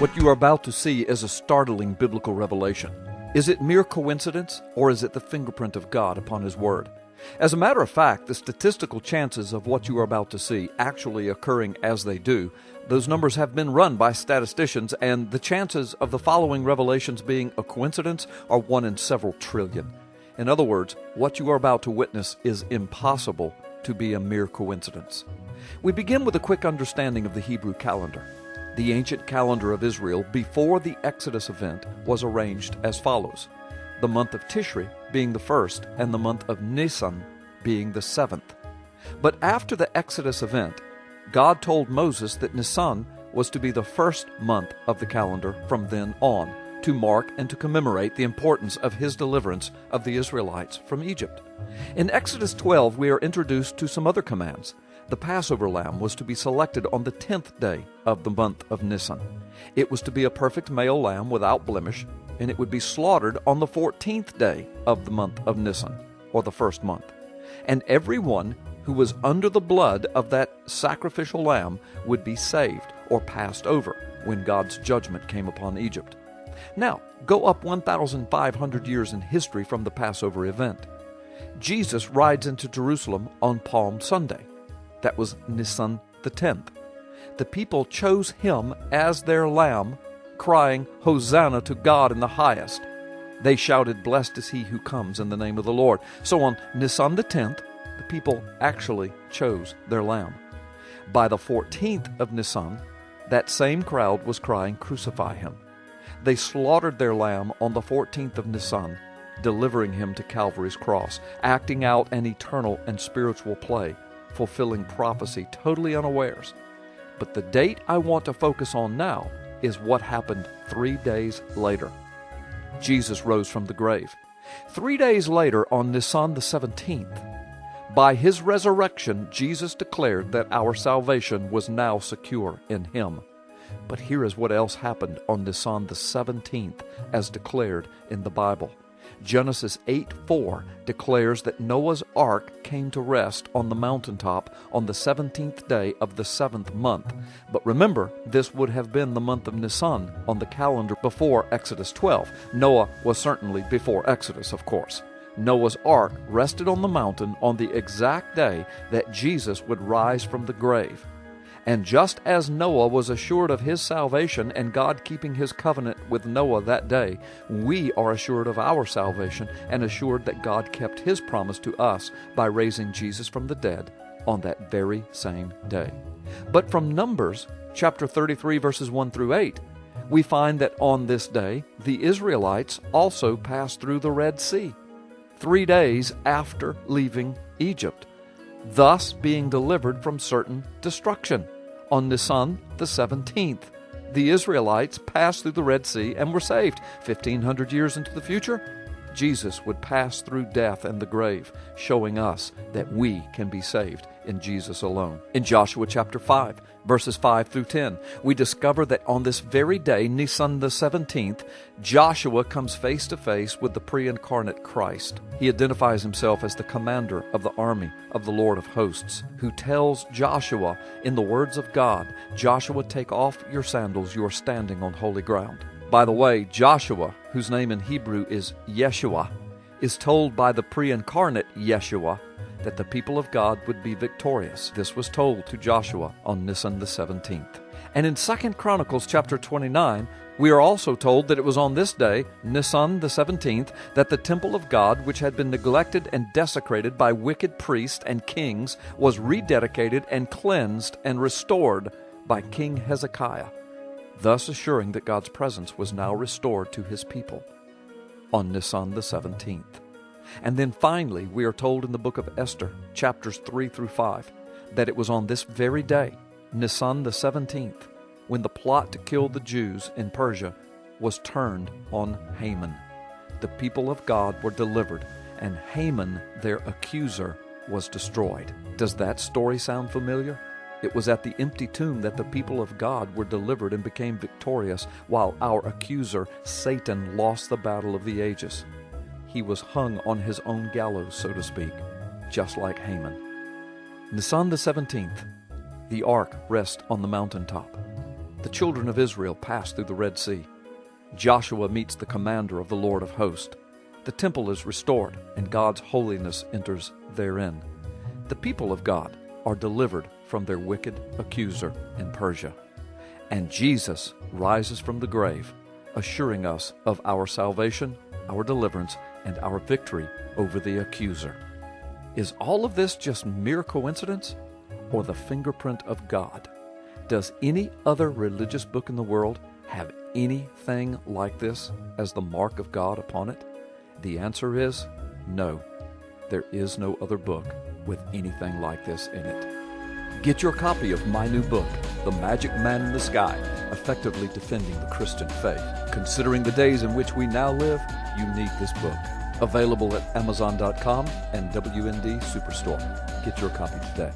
What you are about to see is a startling biblical revelation. Is it mere coincidence, or is it the fingerprint of God upon His Word? As a matter of fact, the statistical chances of what you are about to see actually occurring as they do, those numbers have been run by statisticians, and the chances of the following revelations being a coincidence are 1 in several trillion. In other words, what you are about to witness is impossible to be a mere coincidence. We begin with a quick understanding of the Hebrew calendar. The ancient calendar of Israel before the Exodus event was arranged as follows: the month of Tishri being the first and the month of Nisan being the seventh. But after the Exodus event, God told Moses that Nisan was to be the first month of the calendar from then on, to mark and to commemorate the importance of His deliverance of the Israelites from Egypt. In Exodus 12, we are introduced to some other commands. The Passover lamb was to be selected on the 10th day of the month of Nisan. It was to be a perfect male lamb without blemish, and it would be slaughtered on the 14th day of the month of Nisan, or the first month. And everyone who was under the blood of that sacrificial lamb would be saved or passed over when God's judgment came upon Egypt. Now, go up 1,500 years in history from the Passover event. Jesus rides into Jerusalem on Palm Sunday. That was Nisan the 10th. The people chose Him as their lamb, crying, "Hosanna to God in the highest." They shouted, "Blessed is He who comes in the name of the Lord." So on Nisan the 10th, the people actually chose their lamb. By the 14th of Nisan, that same crowd was crying, "Crucify Him." They slaughtered their lamb on the 14th of Nisan, delivering Him to Calvary's cross, acting out an eternal and spiritual play, fulfilling prophecy totally unawares. But the date I want to focus on now is what happened 3 days later. Jesus rose from the grave. 3 days later, on Nisan the 17th, by His resurrection, Jesus declared that our salvation was now secure in Him. But here is what else happened on Nisan the 17th as declared in the Bible. Genesis 8:4 declares that Noah's ark came to rest on the mountaintop on the 17th day of the 7th month. But remember, this would have been the month of Nisan on the calendar before Exodus 12. Noah was certainly before Exodus, of course. Noah's ark rested on the mountain on the exact day that Jesus would rise from the grave. And just as Noah was assured of his salvation and God keeping His covenant with Noah that day, we are assured of our salvation and assured that God kept His promise to us by raising Jesus from the dead on that very same day. But from Numbers chapter 33 verses 1 through 8, we find that on this day the Israelites also passed through the Red Sea, 3 days after leaving Egypt, thus being delivered from certain destruction. On Nisan the 17th, the Israelites passed through the Red Sea and were saved. 1,500 years into the future, Jesus would pass through death and the grave, showing us that we can be saved in Jesus alone. In Joshua chapter 5, verses 5 through 10, we discover that on this very day, Nisan the 17th, Joshua comes face to face with the pre-incarnate Christ. He identifies himself as the commander of the army of the Lord of hosts, who tells Joshua, in the words of God, "Joshua, take off your sandals, you are standing on holy ground." By the way, Joshua, whose name in Hebrew is Yeshua, is told by the pre-incarnate Yeshua that the people of God would be victorious. This was told to Joshua on Nisan the 17th. And in 2 Chronicles chapter 29, we are also told that it was on this day, Nisan the 17th, that the temple of God, which had been neglected and desecrated by wicked priests and kings, was rededicated and cleansed and restored by King Hezekiah, thus assuring that God's presence was now restored to His people on Nisan the 17th. And then finally, we are told in the book of Esther, chapters 3 through 5, that it was on this very day, Nisan the 17th, when the plot to kill the Jews in Persia was turned on Haman. The people of God were delivered, and Haman, their accuser, was destroyed. Does that story sound familiar? It was at the empty tomb that the people of God were delivered and became victorious, while our accuser, Satan, lost the battle of the ages. He was hung on his own gallows, so to speak, just like Haman. Nisan the 17th, the ark rests on the mountaintop. The children of Israel passed through the Red Sea. Joshua meets the commander of the Lord of hosts. The temple is restored, and God's holiness enters therein. The people of God are delivered from their wicked accuser in Persia. And Jesus rises from the grave, assuring us of our salvation, our deliverance, and our victory over the accuser. Is all of this just mere coincidence, or the fingerprint of God? Does any other religious book in the world have anything like this as the mark of God upon it? The answer is no. There is no other book with anything like this in it. Get your copy of my new book, The Magic Man in the Sky, Effectively Defending the Christian Faith. Considering the days in which we now live, you need this book. Available at Amazon.com and WND Superstore. Get your copy today.